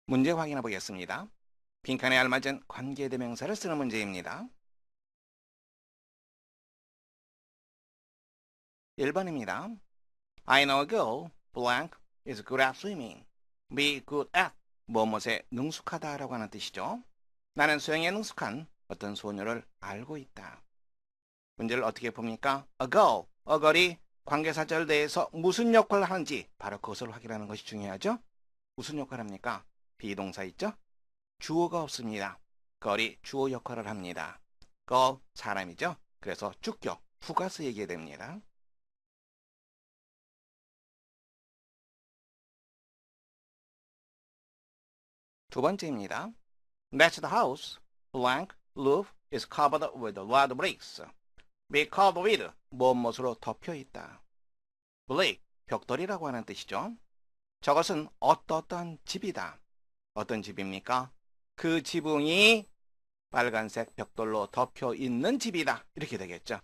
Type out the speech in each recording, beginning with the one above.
문제 확인해 보겠습니다. 빈칸에 알맞은 관계대명사를 쓰는 문제입니다. 1번입니다. I know a girl, blank, is good at swimming. be good at, 무엇에 능숙하다 라고 하는 뜻이죠. 나는 수영에 능숙한 어떤 소녀를 알고 있다. 문제를 어떻게 봅니까? a girl이 관계사절 내에서 무슨 역할을 하는지 바로 그것을 확인하는 것이 중요하죠. 무슨 역할을 합니까? 비동사 있죠? 주어가 없습니다. girl이 주어 역할을 합니다. girl, 사람이죠? 그래서 주격, 후가 쓰이게 됩니다. 두 번째입니다. That's the house, blank, roof is covered with red bricks. be covered with, 무엇으로 덮여 있다. brick, 벽돌이라고 하는 뜻이죠. 저것은 어떠한 집이다. 어떤 집입니까? 그 지붕이 빨간색 벽돌로 덮여 있는 집이다. 이렇게 되겠죠.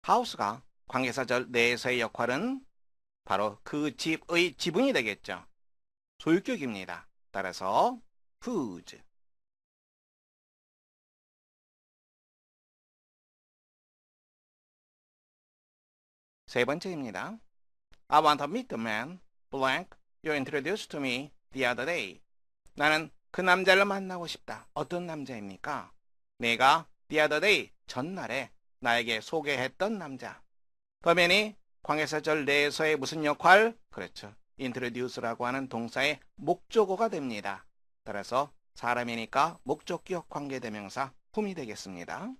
house가 관계사절 내에서의 역할은 바로 그 집의 지붕이 되겠죠. 소유격입니다. 따라서 whose. 세 번째입니다. I want to meet the man, blank, you introduced to me the other day. 나는 그 남자를 만나고 싶다. 어떤 남자입니까? 내가 the other day, 전날에 나에게 소개했던 남자. 그러면이 관계사절 내에서의 무슨 역할? 그렇죠. introduce라고 하는 동사의 목적어가 됩니다. 따라서 사람이니까 목적격 관계대명사 whom이 되겠습니다.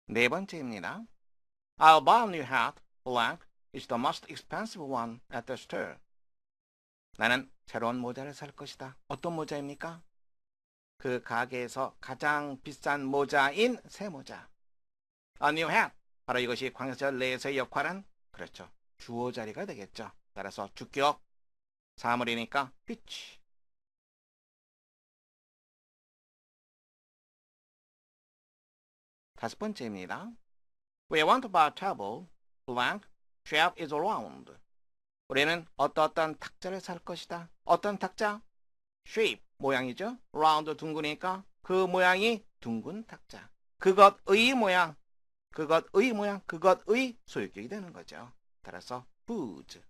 네 번째입니다. I'll buy a new hat, blank, it's the most expensive one at the store. 나는 새로운 모자를 살 것이다. 어떤 모자입니까? 그 가게에서 가장 비싼 모자인 새 모자. A new hat. 바로 이것이 관계사절 내에서의 역할은 그렇죠. 주어 자리가 되겠죠. 따라서 주격 사물이니까 which. 다섯 번째입니다. We want to buy a table, blank, shape is round. 우리는 어떤 탁자를 살 것이다. 어떤 탁자? shape, 모양이죠. round, 둥그니까 그 모양이 둥근 탁자. 그것의 모양, 그것의 소유격이 되는 거죠. 따라서 whose.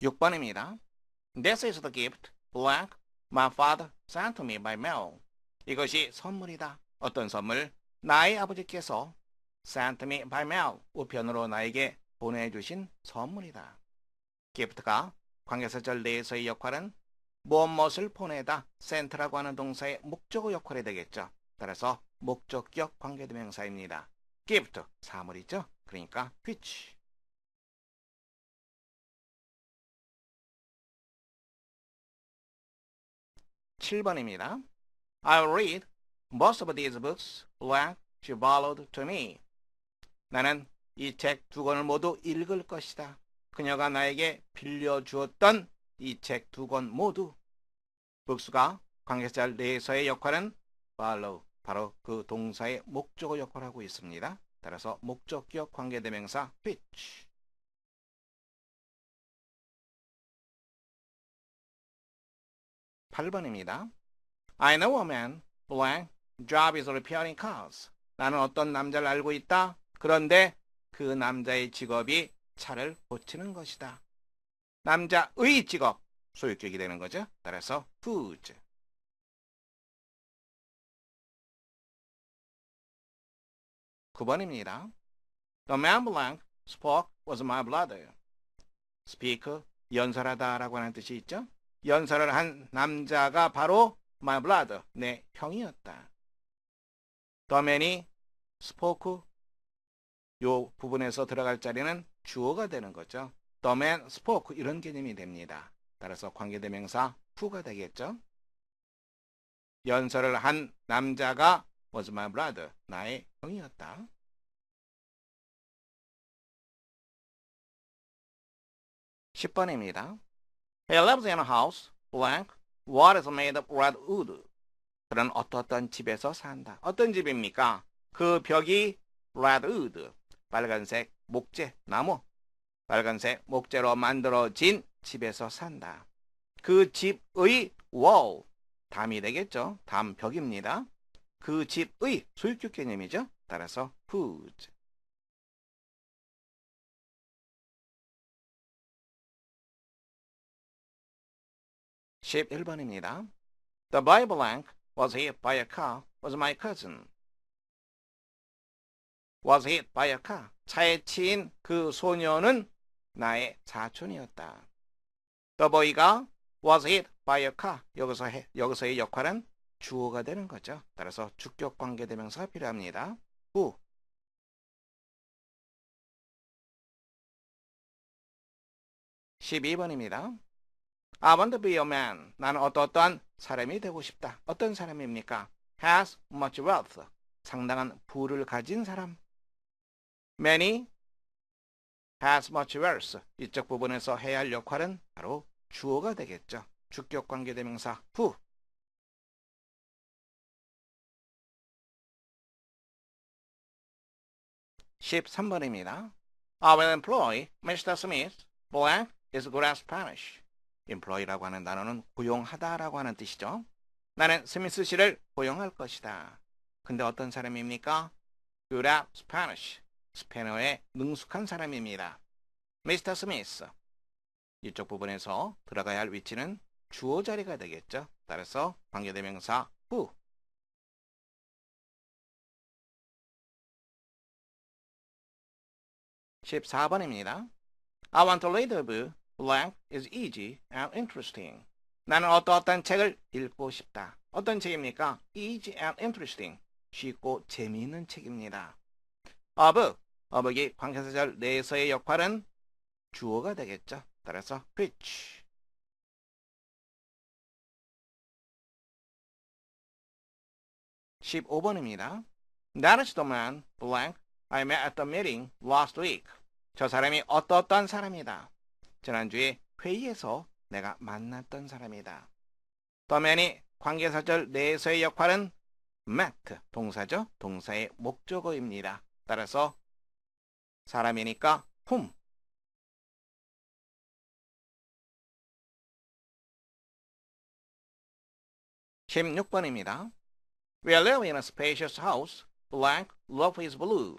6번입니다. This is the gift, blank, my father sent to me by mail. 이것이 선물이다. 어떤 선물? 나의 아버지께서 sent me by mail, 우편으로 나에게 보내주신 선물이다. gift가 관계사절 내에서의 역할은 무엇을 보내다, sent라고 하는 동사의 목적어 역할이 되겠죠. 따라서 목적격 관계대명사입니다. gift, 사물이죠. 그러니까 which. 7번입니다. I'll read most of these books, blank, she borrowed to me. 나는 이 책 두 권을 모두 읽을 것이다. 그녀가 나에게 빌려주었던 이 책 두 권 모두. books가 관계사절 내에서의 역할은 borrow, 바로 그 동사의 목적어 역할을 하고 있습니다. 따라서 목적격 관계대명사 which. 8번입니다. I know a man, blank, job is repairing cars. 나는 어떤 남자를 알고 있다. 그런데 그 남자의 직업이 차를 고치는 것이다. 남자의 직업, 소유격이 되는 거죠. 따라서 whose. 9번입니다. The man blank spoke was my brother. speak, 연설하다라고 하는 뜻이 있죠. 연설을 한 남자가 바로 my brother, 내 형이었다. The man이 spoke, 요 부분에서 들어갈 자리는 주어가 되는 거죠. The man spoke, 이런 개념이 됩니다. 따라서 관계대명사 who가 되겠죠. 연설을 한 남자가 was my brother, 나의 형이었다. 10번입니다. He lives in a house, blank, what is made of red wood. 그런 어떤 집에서 산다. 어떤 집입니까? 그 벽이 red wood, 빨간색 목재, 나무, 빨간색 목재로 만들어진 집에서 산다. 그 집의 wall, 담이 되겠죠. 담벽입니다. 그 집의 소유격 개념이죠. 따라서 whose. 11번입니다. The boy blank was hit by a car was my cousin. was hit by a car. 차에 치인 그 소녀는 나의 사촌이었다. The boy가 was hit by a car. 여기서의 역할은 주어가 되는 거죠. 따라서 주격 관계대명사가 필요합니다. who. 12번입니다. I want to be a man. 나는 어떠한 사람이 되고 싶다. 어떤 사람입니까? has much wealth. 상당한 부를 가진 사람. many has much wealth. 이쪽 부분에서 해야 할 역할은 바로 주어가 되겠죠. 주격 관계대명사 who. 13번입니다. I will employ Mr. Smith. blank is good at Spanish. employ라고 하는 단어는 고용하다라고 하는 뜻이죠. 나는 스미스 씨를 고용할 것이다. 근데 어떤 사람입니까? good at Spanish. 스페인어에 능숙한 사람입니다. Mr. Smith. 이쪽 부분에서 들어가야 할 위치는 주어 자리가 되겠죠. 따라서 관계대명사 who. 14번입니다. I want to read a book. blank is easy and interesting. 나는 어떤 책을 읽고 싶다. 어떤 책입니까? easy and interesting. 쉽고 재미있는 책입니다. a book. a book이 관계사절 내에서의 역할은 주어가 되겠죠. 따라서 which. 15번입니다. That is the man, blank, I met at the meeting last week. 저 사람이 어떤 사람이다. 지난주에 회의에서 내가 만났던 사람이다. The man이 관계사절 내에서의 역할은 met, 동사죠. 동사의 목적어입니다. 따라서 사람이니까 whom. 16번입니다. We live in a spacious house. blank, roof is blue.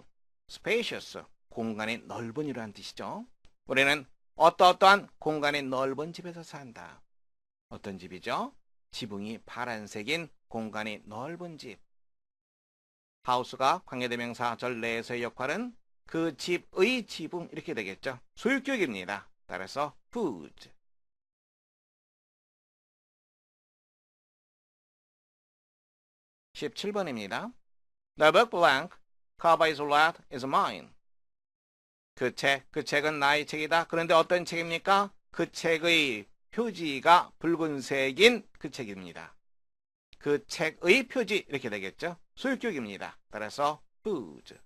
spacious, 공간이 넓은 이라는 뜻이죠. 우리는 어떠한 공간이 넓은 집에서 산다. 어떤 집이죠? 지붕이 파란색인 공간이 넓은 집. 하우스가 관계대명사 절 내에서의 역할은 그 집의 지붕 이렇게 되겠죠. 소유격입니다. 따라서 whose. 17번입니다. The book blank, cover is red is mine. 그 책은 나의 책이다. 그런데 어떤 책입니까? 그 책의 표지가 붉은색인 그 책입니다. 그 책의 표지 이렇게 되겠죠. 소유격입니다. 따라서 whose.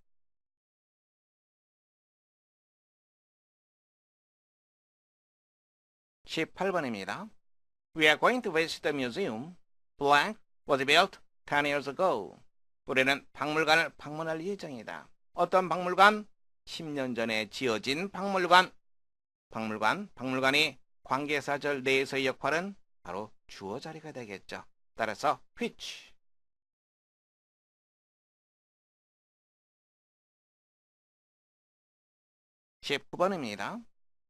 18번입니다. We are going to visit the museum. blank was built 10 years ago. 우리는 박물관을 방문할 예정이다. 어떤 박물관? 10년 전에 지어진 박물관. 박물관이 관계사절 내에서의 역할은 바로 주어 자리가 되겠죠. 따라서 which. 19번입니다.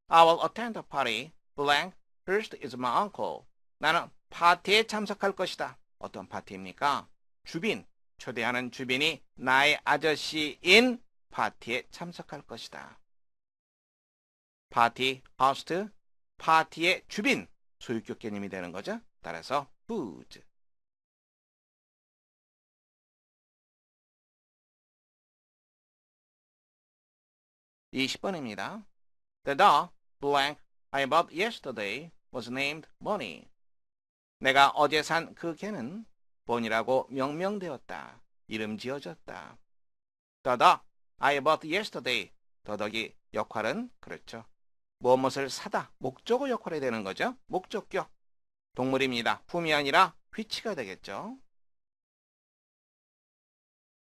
I will attend the party. blank first is my uncle. 나는 파티에 참석할 것이다. 어떤 파티입니까? 주빈, 초대하는 주빈이 나의 아저씨인 파티에 참석할 것이다. 파티, host, 파티의 주빈, 소유격 개념이 되는 거죠. 따라서 whose. 20번입니다. The dog, blank, I bought yesterday was named Bonnie. 내가 어제 산 그 개는 본이라고 명명되었다. 이름 지어졌다. The dog I bought yesterday. 더덕이 역할은 그렇죠. 무엇을 사다. 목적어 역할이 되는 거죠. 목적격. 동물입니다. 품이 아니라 which가 되겠죠.